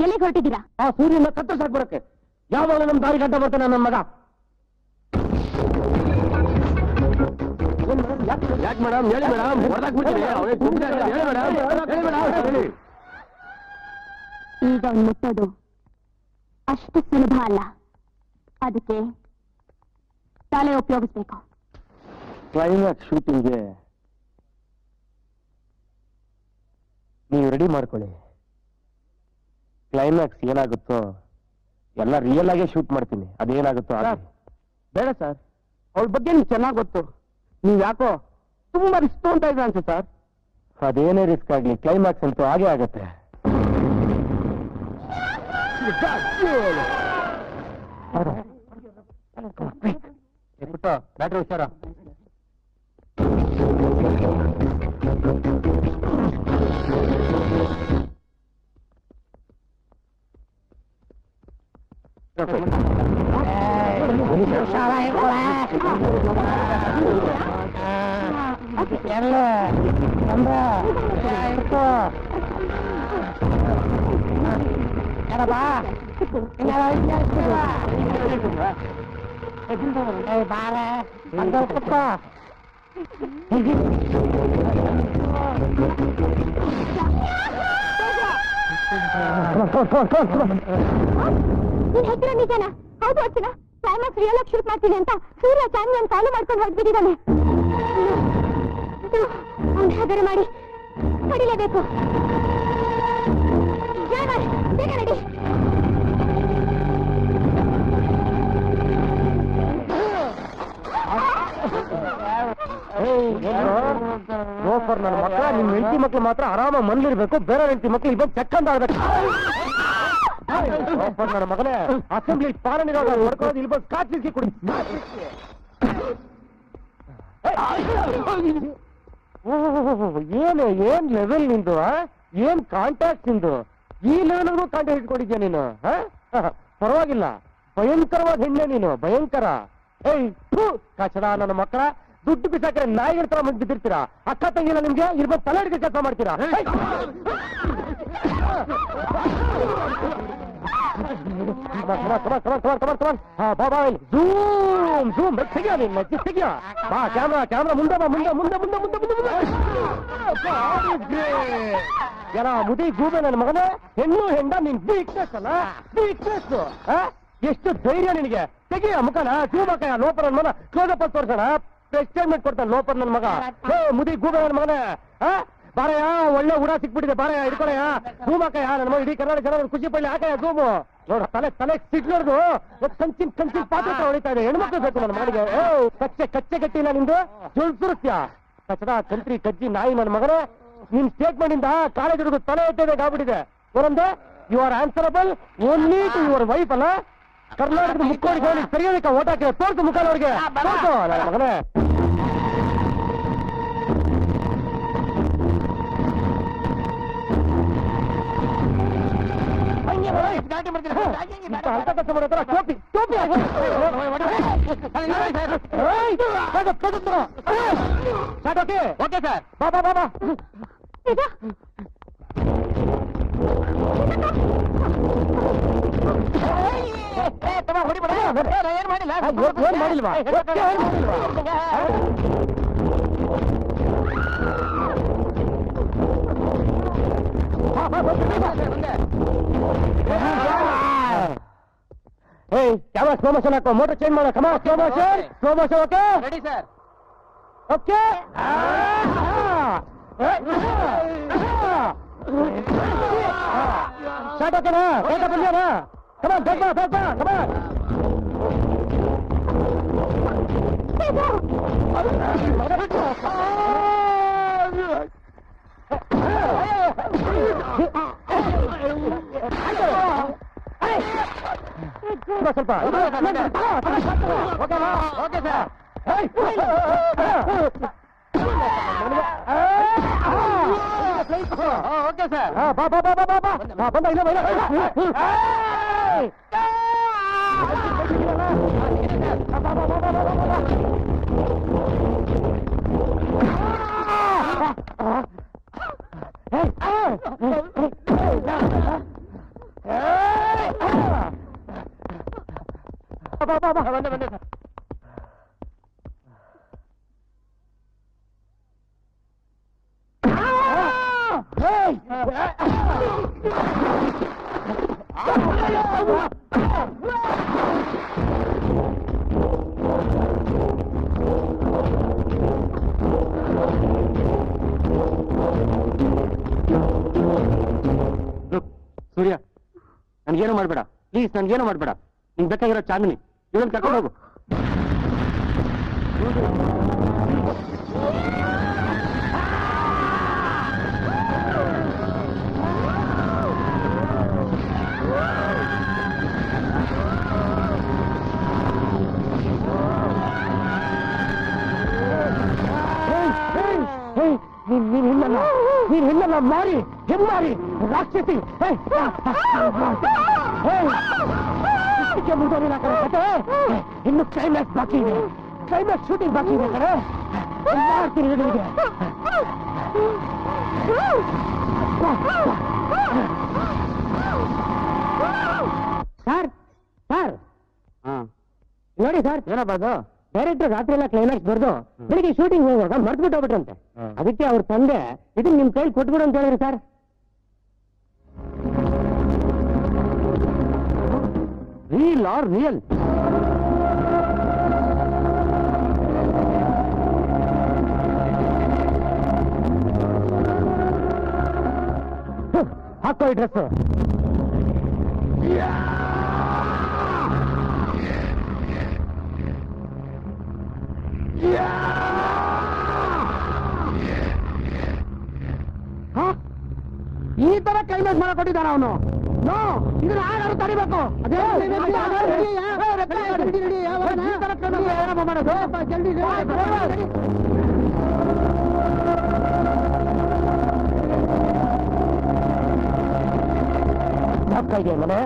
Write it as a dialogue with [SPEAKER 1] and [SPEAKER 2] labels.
[SPEAKER 1] ಎಲ್ಲಿಗೆ ಹೊರಟಿದ್ದೀರಾ?
[SPEAKER 2] ಆ ಸೂರ್ಯನ ಕತ್ತರಿಸಾಕ್ ಬರಕ್ಕೆ ಯಾವಾಗ ನಮ್ ದಾರಿ ಗಡ್ಡ ಬರ್ತಾನೆ ನನ್ನ ಮಗ. ಯಾಕೆ ಮೇಡಮ್ ಹೇಳಿ ಮೇಡಮ್, ಹೊಡೆದಾಕ್ಬಿಡ್ತೀನಿ.
[SPEAKER 1] ಈಗ ಮುಟ್ಟೋದು ಅಷ್ಟು ಸುಲಭ ಅಲ್ಲ, ಅದಕ್ಕೆ ತಲೆ ಉಪಯೋಗಿಸ್ಬೇಕು.
[SPEAKER 2] ಕ್ಲೈಮ್ಯಾಕ್ಸ್ ಶೂಟಿಂಗ್ಗೆ ನೀವು ರೆಡಿ ಮಾಡ್ಕೊಳ್ಳಿ. ಕ್ಲೈಮ್ಯಾಕ್ಸ್ ಏನಾಗುತ್ತೋ ಎಲ್ಲ ರಿಯಲ್ ಆಗೇ ಶೂಟ್ ಮಾಡ್ತೀನಿ. ಅದೇನಾಗುತ್ತೋ ಬೇಡ ಸರ್, ಅವಳ ಬಗ್ಗೆ ನಿಮ್ಗೆ ಚೆನ್ನಾಗಿ ಗೊತ್ತು. ನೀವ್ ಯಾಕೋ ತುಂಬಾ ರಿಸ್ಕ್ ತಗೊಂತ ಇದ್ರ ಅನ್ಸುತ್ತೆ ಸರ್. ಅದೇನೇ ರಿಸ್ಕ್ ಆಗ್ಲಿ, ಕ್ಲೈಮ್ಯಾಕ್ಸ್ ಅಂತೂ ಹಾಗೆ ಆಗತ್ತೆ. ಬ್ಯಾಟ್ರಿ ಹುಷಾರ.
[SPEAKER 1] ನೀನ್ ಹೇಳ್ತೀರಾ ನಿಜಾನ? ಹೌದು ಅರ್ಚನಾ, ಕ್ಲೈಮ್ಯಾಕ್ಸ್ ರಿಯಲ್ ಆಗಿ ಶೂಟ್ ಮಾಡ್ತೀನಿ ಅಂತ ಸೂರ್ಯ ಚಾಂದಿಯನ್ ಫಾಲೋ ಮಾಡ್ಕೊಂಡು ಹೊರಟ್ಬಿಟ್ಟಿದ್ದಾನೆ. ಅವ್ನು ಹಾಗಾದ್ರೆ ಮಾಡಿ ಹೊಡಿಲೇಬೇಕು. ಬೇಗ ರೆಡಿ.
[SPEAKER 2] ರೋಫರ್ ನನ್ನ ಮಕ್ಕಳ, ನಿಮ್ ಹೆಂಡತಿ ಮಕ್ಳು ಮಾತ್ರ ಆರಾಮ ಮನ್ಲಿರ್ಬೇಕು, ಬೇರೆ ಹೆಂಡತಿ ಮಕ್ಳು ಇಲ್ಲಿ ಬಂದು ಚೆಕ್ ಅಂತ ಆಡ್ಬೇಕು. ರೋಫರ್ ನನ್ನ ಮಗನೇ, ಅಸೆಂಬ್ಲಿ ಪಾಲನೆ ಮಾಡ್ಕೊಳ್ಳೋದು ಇಲ್ಲಿ ಬಂದು ಕಾಚಿಸಿ ಕೊಡಿ. ಏನ್ ಲೆವೆಲ್ ನಿಂದು, ಏನ್ ಕಾಂಟ್ಯಾಕ್ಟ್ ನಿಂದು, ಈ ಲೆವೆಲ್ಗೂ ಕಾಂಟ್ಯಾಕ್ಟ್ ಇಟ್ಕೊಂಡಿದ್ಯಾ ನೀನು? ಪರವಾಗಿಲ್ಲ, ಭಯಂಕರವಾದ ಹೆಣ್ಣೆ ನೀನು, ಭಯಂಕರ. ಏಯ್ ಕಚಡ ನನ್ನ ಮಕ್ಕಳ, ದುಡ್ಡು ಬಿಸಾಕ್ರೆ ನಾಯಿಗಳ ತರ ಮುಂದೆ ಬಿದ್ದಿರ್ತೀರಾ. ಅಕ್ಕ ತಂಗಿಲ್ಲ ನಿಮ್ಗೆ, ಇಲ್ಲಿ ಬಂದು ತಲೆ ಹಿಡಿದು ಕೆಲಸ ಮಾಡ್ತೀರಾ. ಕ್ಯಾಮ್ರಾ ಮುಂದೆ ಬಾ, ಮುಂದೆ ಮುಂದೆ ಮುಂದೆ ಮುಂದೆ ಮುಂದೆ. ಎಲ್ಲ ಮುದಿ ಗೂಬೆ ನನ್ನ ಮಗನೇ, ಹೆಣ್ಣು ಹೆಂಡ ನಿನ್ ವೀಕ್ನೆಸ್ ಅಲ್ಲ, ವೀಕ್ನೆಸ್. ಎಷ್ಟು ಧೈರ್ಯ ನಿನಗೆ? ತೆಗಿಯ ಮುಖನ, ಚೂಮಕಯ ಲೋಪರ್ ನನ್ನ ಮಗ, ಕ್ಲೋಸಪ್ ತೋರ್ಸೋಣ, ಎಕ್ಸ್ಟೈನ್ಮೆಂಟ್ ಕೊಡ್ತಾನೆ ಲೋಪರ್ ನನ್ನ ಮಗ. ಮುದಿ ಗೂಬೆ ನನ್ನ ಮಗನೇ, ಬಾರಯ್ಯ ಒಳ್ಳೆ ಊಡ ಸಿಕ್ಬಿಟ್ಟಿದೆ ಬಾರಯ್ಯ ಹಿಡ್ಕೊಳಯ್ಯ ಝೂಮ್ ಹಾಕಯ್ಯ ನನ್ನ ಮಗ ಇಡೀ ಕರ್ನಾಟಕ ಜನ ಖುಷಿ ಪಡ್ಲಿ ಹಾಕಯ್ಯ ಝೂಮು ನೋಡ ತಲೆ ಸಿಡ್ಲೋರ್ದು ಕಂಚಿನ ಪಾತ್ರ ಹೊಡಿತಾ ಇದೆ ಹೆಣ್ಮಕ್ಳು ಬೇಕು ನನ್ನ ಮಗನಿಗೆ ಕಚ್ಚೆ ಗಟ್ಟಿಲ್ಲ ನಿಂದು ಜುಳ್ಸುರುತ್ಯ ಕಚಡ ಕಂತ್ರಿ ಕಜ್ಜಿ ನಾಯಿ ನನ್ನ ಮಗನೇ ನಿನ್ ಸ್ಟೇಟ್ಮೆಂಟ್ ಇಂದ ಕಾಲೇಜ್ ಹುಡುಗ ತಲೆ ಎತ್ತಬೇಕು ಆಗ್ಬಿಟ್ಟಿದೆ ಏನಂದ್ರೆ you are answerable only to your wife ಅಲ್ಲ ಕರ್ನಾಟಕದ ಮುಕ್ಕೋಡಿಗೆ ಸರಿಯೋದಕ್ಕೆ ಓಟ್ ಹಾಕಿದೆ ತೋರ್ಸು ಮುಖ ಅವ್ರಿಗೆ ತೋರ್ಸು ನನ್ನ ಮಗನೇ ಓಕೆ ಸರ್ ಬಾಬಾ ಏನ್ ಮಾಡಿಲ್ವಾ ಕ್ಯಾಮರಾ ಸ್ಲೋ ಮೋಷನ್ ಹಾಕೋ ಮೋಟರ್ ಚೇಂಜ್ ಮಾಡೋ ಕಮ slow motion okay ready sir okay start ಓಕೆನಾ ಬೇಗ ಬಂದ್ಯಾನಾ ಕಮ ಬೇಗ ಕಮ ಸ್ವಲ್ಪ ಓಕೆ ಸರ್ ಓಕೆ ಸರ್ ಬಂದ ಇಲ್ಲ ಬಂದೆ ಸರ್ ಸೂರ್ಯ ನನ್ಗೇನು ಮಾಡ್ಬೇಡ ಪ್ಲೀಸ್ ನನ್ಗೇನು ಮಾಡ್ಬೇಡ ನಿಂಗೆ ಬೇಕಾಗಿರೋ ಚಾಂದಿನಿ ಇವನ್ ಕರ್ಕೊಂಡು ಹೋಗು ನೀನ್ ಹೆಣ್ಣಲ್ಲ ಮಾರಿ ಹೆಮ್ಮಾರಿ ರಾಕ್ಷಸಿ ಮುಗಿದೋರಿಲ್ಲ ಕತೆ ಇನ್ನು ಕ್ಲೈಮ್ಯಾಕ್ಸ್ ಬಾಕಿ ಇದೆ ಕ್ಲೈಮ್ಯಾಕ್ಸ್ ಶೂಟಿಂಗ್ ಬಾಕಿ ಇದೆ ಕಡೆ ಮಾಡ್ತೀನಿ ನಿಮಗೆ ಸರ್ ನೋಡಿ ಸರ್ ಏನಪ್ಪ ಡೈರೆಕ್ಟರ್ ರಾತ್ರಿ ಎಲ್ಲ ಕ್ಲೈಮ್ಯಾಕ್ಸ್ ಬರ್ದು ಬೆಳಿಗ್ಗೆ ಶೂಟಿಂಗ್ ಹೋಗುವಾಗ ಮರ್ತ್ಬಿಟ್ಟು ಹೋಗ್ಬಿಟ್ರಂತೆ ಅದಕ್ಕೆ ಅವ್ರ ತಂದೆ ಇದನ್ನ ನಿಮ್ ಕೈಲಿ ಕೊಟ್ಬಿಡು ಅಂತ ಹೇಳಿರಿ ಸರ್ ರೀಲ್ ಆರ್ ರಿಯಲ್ ಹಾಕೋ ಈ ಡ್ರೆಸ್ ಈ ತರ ಕ್ಲೈಮ್ಯಾಕ್ಸ್ ಮಾಡಕ್ ಕೊಟ್ಟಿದ್ದಾನ ಅವನು ನೋ ಇದನ್ನ ಯಾರು ತಡಿಬೇಕು ಮಾಡೋದು ಮನೆ